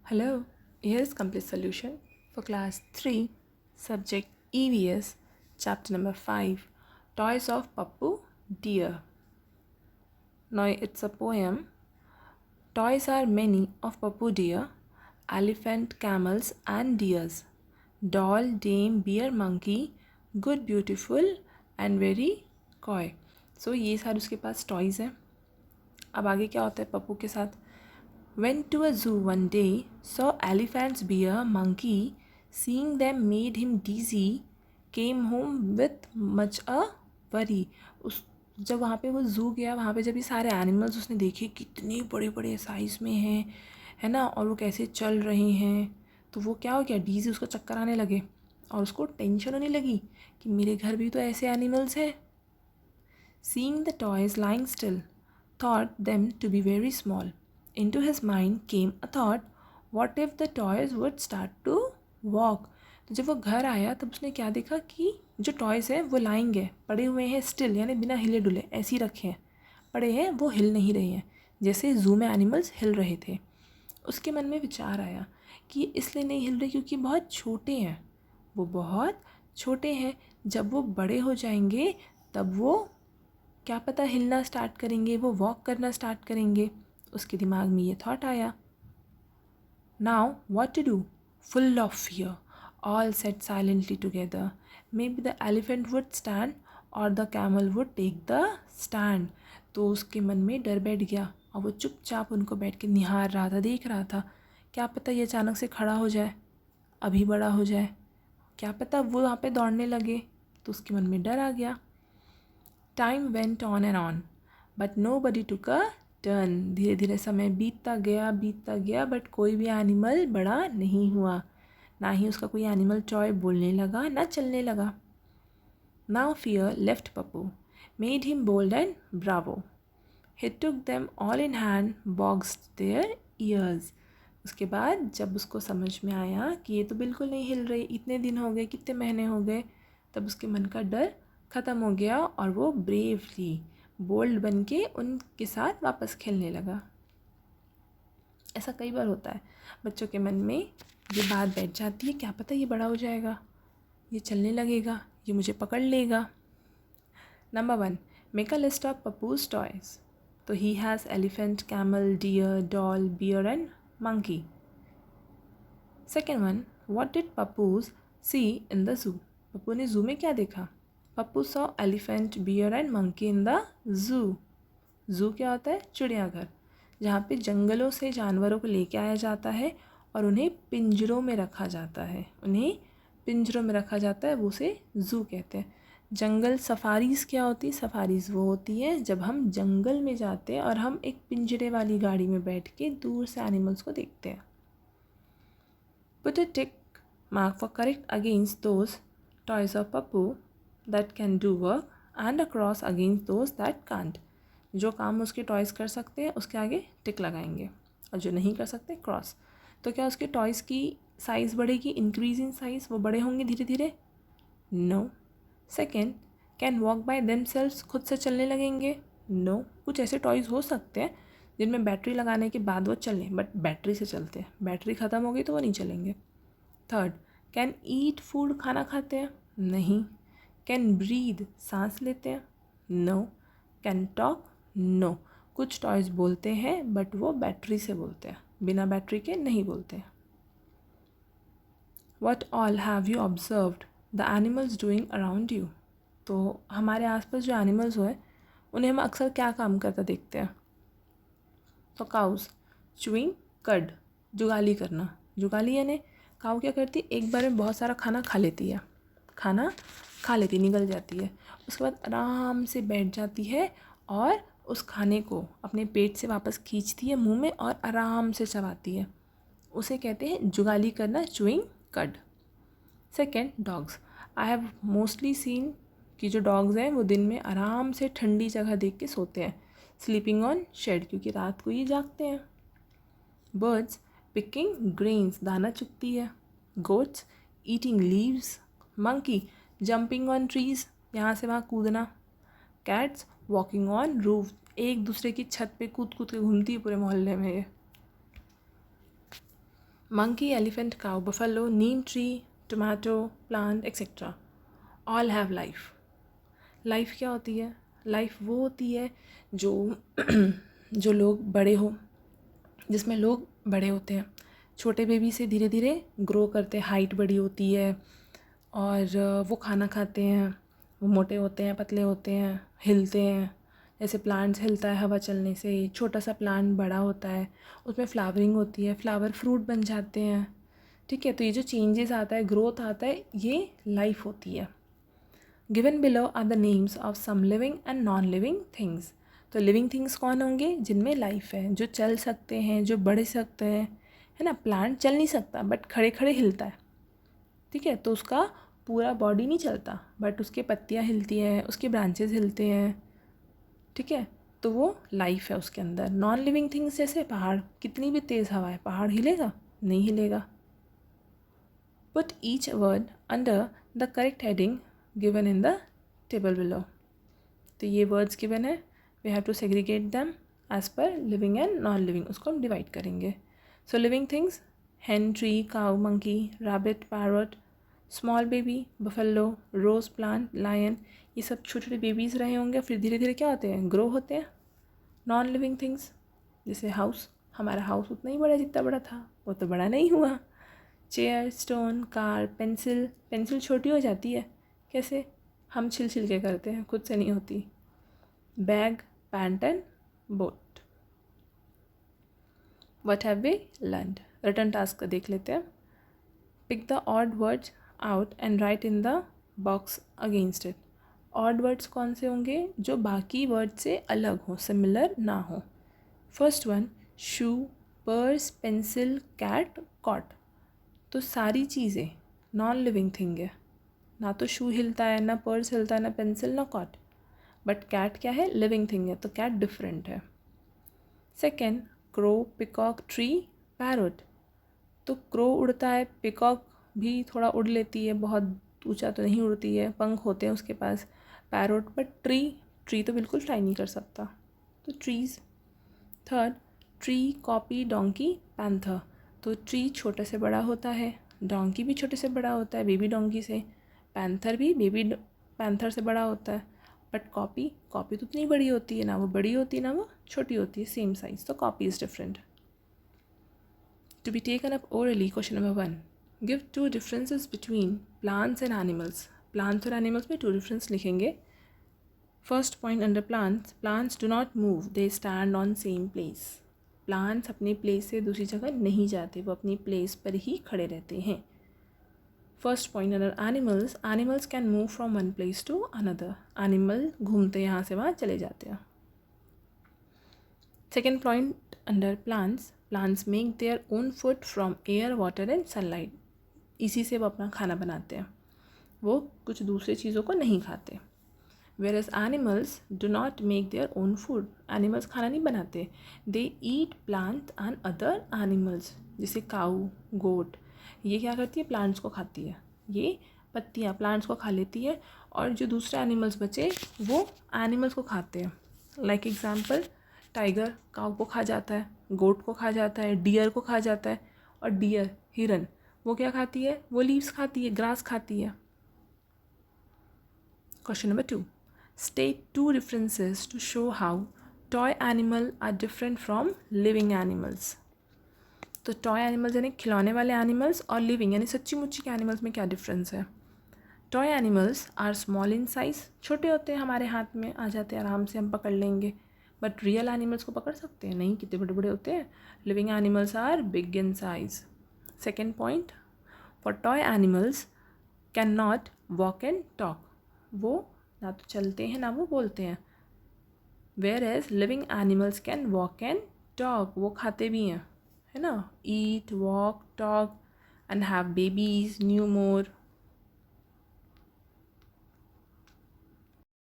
Hello, here's complete solution for class 3, subject EVS, chapter number 5, Toys of Pappu Deer. Now it's a poem. Toys are many of Pappu deer, elephant, camels and deers. Doll, dame, bear, monkey, good, beautiful and very coy. So ये सारे उसके पास toys हैं. अब आगे क्या होता है पप्पू के साथ. Went to a zoo one day, saw elephants, bear, monkey. Seeing them made him dizzy. Came home with much a worry. उस जब वहाँ पे वो ज़ू गया, वहाँ पे जब ये सारे एनिमल्स उसने देखे कितने बड़े बड़े साइज़ में हैं, है ना, और वो कैसे चल रहे हैं, तो वो क्या हो गया, डीजी, उसको चक्कर आने लगे और उसको टेंशन होने लगी कि मेरे घर भी तो ऐसे एनिमल्स हैं. Seeing the toys lying still, thought them to be very small. Into his mind came a thought, what if the toys would start to walk? तो जब वो घर आया तब उसने क्या देखा कि जो टॉयज़ हैं वो लाइंग है, पड़े हुए हैं स्टिल, यानी बिना हिले डुले ऐसे ही रखे हैं, पड़े हैं, वो हिल नहीं रहे हैं जैसे ज़ू में एनिमल्स हिल रहे थे. उसके मन में विचार आया कि इसलिए नहीं हिल रहे क्योंकि बहुत छोटे हैं, वो बहुत छोटे हैं, जब वो बड़े हो जाएंगे तब वो क्या पता हिलना स्टार्ट करेंगे, वो वॉक करना स्टार्ट करेंगे. उसके दिमाग में ये थॉट आया. Now what to do. Full of fear all sat silently together. Maybe the elephant would stand और the camel would take the stand. तो उसके मन में डर बैठ गया और वो चुपचाप उनको बैठ के निहार रहा था, देख रहा था. क्या पता ये अचानक से खड़ा हो जाए, अभी बड़ा हो जाए, क्या पता वो वहाँ पे दौड़ने लगे. तो उसके मन में डर आ गया. Time went on and on but nobody took a turn. धीरे धीरे समय बीतता गया बट कोई भी एनिमल बड़ा नहीं हुआ, ना ही उसका कोई एनिमल टॉय बोलने लगा, ना चलने लगा. Now fear left Pappu, made him bold and bravo. He took them all in hand, boxed their ears. उसके बाद जब उसको समझ में आया कि ये तो बिल्कुल नहीं हिल रही, इतने दिन हो गए, कितने महीने हो गए, तब उसके मन का डर ख़त्म हो गया और वो ब्रेवली बोल्ड बन के उनके साथ वापस खेलने लगा. ऐसा कई बार होता है, बच्चों के मन में ये बात बैठ जाती है, क्या पता ये बड़ा हो जाएगा, ये चलने लगेगा, ये मुझे पकड़ लेगा. Number 1, make a list of Pappu's toys. तो he has elephant, camel, deer, doll, bear and monkey. Second one, what did Pappu's see in the zoo. Pappu ने ज़ू में क्या देखा. Pappu saw elephant, bear and monkey in the zoo. Zoo क्या होता है, चिड़ियाघर, जहाँ पे जंगलों से जानवरों को लेके आया जाता है और उन्हें पिंजरों में रखा जाता है, वो उसे ज़ू कहते हैं. जंगल सफारीज़ क्या होती है, सफारीज़ वो होती है जब हम जंगल में जाते हैं और हम एक पिंजरे वाली गाड़ी में बैठ के दूर से एनिमल्स को देखते हैं. Put a tick mark for correct against those toys of Pappu that can do work and a cross against those that can't. जो काम उसके टॉयज़ कर सकते हैं उसके आगे टिक लगाएंगे और जो नहीं कर सकते क्रॉस. तो क्या उसके टॉयज़ की साइज़ बढ़ेगी, इंक्रीज इन साइज़, वो बड़े होंगे धीरे धीरे. No. Second, can walk by themselves, खुद से चलने लगेंगे. नो. कुछ ऐसे टॉयज़ हो सकते हैं जिनमें बैटरी लगाने के बाद वो चलें, बट बैटरी से चलते हैं, बैटरी ख़त्म हो गई तो वो नहीं चलेंगे. थर्ड, कैन ईट फूड, खाना खाते हैं. नहीं. कैन ब्रीद, सांस लेते हैं. नो. Can talk. नो. कुछ टॉयज़ बोलते हैं बट वो बैटरी से बोलते हैं, बिना बैटरी के नहीं बोलते. What all have you observed the animals doing around you. तो हमारे आसपास जो एनिमल्स हुए उन्हें हम अक्सर क्या काम करता देखते हैं. तो काउस चूइंग कड, जुगाली करना. जुगाली यानी काऊ क्या करती है, एक बार में बहुत सारा खाना खा लेती है, निगल जाती है. उसके बाद आराम से बैठ जाती है और उस खाने को अपने पेट से वापस खींचती है मुंह में और आराम से चबाती है. उसे कहते हैं जुगाली करना, चूइंग कड. Second, dogs. I have mostly scene कि जो डॉग्स हैं वो दिन में आराम से ठंडी जगह देख के सोते हैं, स्लीपिंग ऑन शेड, क्योंकि रात को ये जागते हैं. बर्ड्स पिकिंग ग्रेन्स, दाना चुगती है. Goats eating leaves. Monkey jumping on trees, यहाँ से वहाँ कूदना. कैट्स वॉकिंग ऑन रूफ, एक दूसरे की छत पे कूद कूद के घूमती है पूरे मोहल्ले में ये. monkey, elephant, cow, buffalo, neem tree, tomato, plant, etc. all have life. Life क्या होती है? लाइफ वो होती है जो जो लोग बड़े हो, जिसमें लोग बड़े होते हैं, छोटे बेबी से धीरे धीरे ग्रो करते हैं, हाइट बड़ी होती है और वो खाना खाते हैं, वो मोटे होते हैं, पतले होते हैं, हिलते हैं, जैसे प्लांट्स हिलता है हवा चलने से, छोटा सा प्लांट बड़ा होता है, उसमें फ्लावरिंग होती है, फ्लावर फ्रूट बन जाते हैं, ठीक है। तो ये जो चेंजेस आता है, ग्रोथ आता है, ये लाइफ होती है। Given below are the names of some living and non living things. तो लिविंग थिंग्स कौन होंगे? जिनमें लाइफ है, जो चल सकते हैं, जो बढ़ सकते हैं, है ना। प्लांट चल नहीं सकता बट खड़े खड़े हिलता है, ठीक है, तो उसका पूरा बॉडी नहीं चलता बट उसके पत्तियाँ हिलती हैं, उसके ब्रांचेस हिलते हैं, ठीक है, तो वो लाइफ है उसके अंदर। नॉन लिविंग थिंग्स जैसे पहाड़, कितनी भी तेज़ हवा है, पहाड़ हिलेगा? नहीं हिलेगा। Put each word under the correct heading given in the table below. तो ये वर्ड्स गिवन है, we have to segregate them as per living and non living, उसको हम डिवाइड करेंगे। So living things, hen, tree, cow, monkey, rabbit, parrot, small baby, buffalo, rose plant, lion, ये सब छोटे छोटे बेबीज़ रहे होंगे, फिर धीरे धीरे क्या होते हैं? ग्रो होते हैं। नॉन लिविंग थिंग्स जैसे हाउस, हमारा हाउस उतना ही बड़ा जितना बड़ा था, वो तो बड़ा नहीं हुआ। Chair, stone, car, pencil, pencil छोटी हो जाती है, कैसे? हम छिल छिल के करते हैं, खुद से नहीं होती। Bag, pant and boat. What have we learned? Written task का देख लेते हैं। Pick the odd words out and write in the box against it. Odd words कौन से होंगे? जो बाकी वर्ड से अलग हो, सिमिलर ना हो। फर्स्ट वन, शू, पर्स, पेंसिल, कैट, कॉट। तो सारी चीज़ें नॉन लिविंग थिंग है, ना तो शू हिलता है, ना पर्स हिलता है, ना पेंसिल, ना कॉट। बट कैट क्या है? लिविंग थिंग है, तो कैट डिफरेंट है। Second, crow, peacock, tree, parrot. तो क्रो उड़ता है, पिकॉक भी थोड़ा उड़ लेती है, बहुत ऊंचा तो नहीं उड़ती है, पंख होते हैं उसके पास। पैरोट, बट ट्री तो बिल्कुल फ्लाई नहीं कर सकता, तो trees. Third, tree, copy, donkey, panther. तो ट्री छोटे से बड़ा होता है, डोंकी भी छोटे से बड़ा होता है, बेबी डोंकी से। पैंथर भी बेबी पैंथर से बड़ा होता है। बट कॉपी तो उतनी बड़ी होती है, ना वो बड़ी होती है ना वो छोटी होती है, सेम साइज, तो copy is different. To be taken up orally, question number 1. Give two differences between plants and animals. Plants और animals में two difference लिखेंगे. First point under plants. Plants do not move. They stand on same place. Plants अपने place से दूसरी जगह नहीं जाते, वो अपनी place पर ही खड़े रहते हैं. First point under animals. Animals can move from one place to another. Animal घूमते यहाँ से वहाँ चले जाते हैं. Second point under plants. Plants make their own food from air, water and sunlight. इसी से वो अपना खाना बनाते हैं, वो कुछ दूसरी चीज़ों को नहीं खाते. Whereas animals do not make their own food. Animals खाना नहीं बनाते. They eat plants and other animals. जैसे काऊ, गोट, ये क्या करती है? प्लांट्स को खाती है, ये पत्तियाँ प्लांट्स को खा लेती है, और जो दूसरे एनिमल्स बचे वो एनिमल्स को खाते हैं. लाइक एग्जाम्पल, टाइगर काऊ को खा जाता है, गोट को खा जाता है, डियर को खा जाता है, और डियर हिरन वो क्या खाती है? वो लीव्स खाती है, ग्रास खाती है. Question number 2. State two differences to show how toy animal are different from living animals. तो टॉय एनिमल्स यानी खिलौने वाले एनिमल्स और लिविंग यानी सच्ची मुच्ची के एनिमल्स में क्या डिफरेंस है? Toy animals are small in size, छोटे होते हैं, हमारे हाथ में आ जाते हैं, आराम से हम पकड़ लेंगे. बट रियल एनिमल्स को पकड़ सकते हैं? नहीं, कितने बड़े बड़े होते हैं. Living animals are big in size. Second point, for toy animals can not walk and talk. वो ना तो चलते हैं ना वो बोलते हैं. Whereas living animals can walk and talk, वो खाते भी हैं, है ना. Eat, walk, talk and have babies, new more,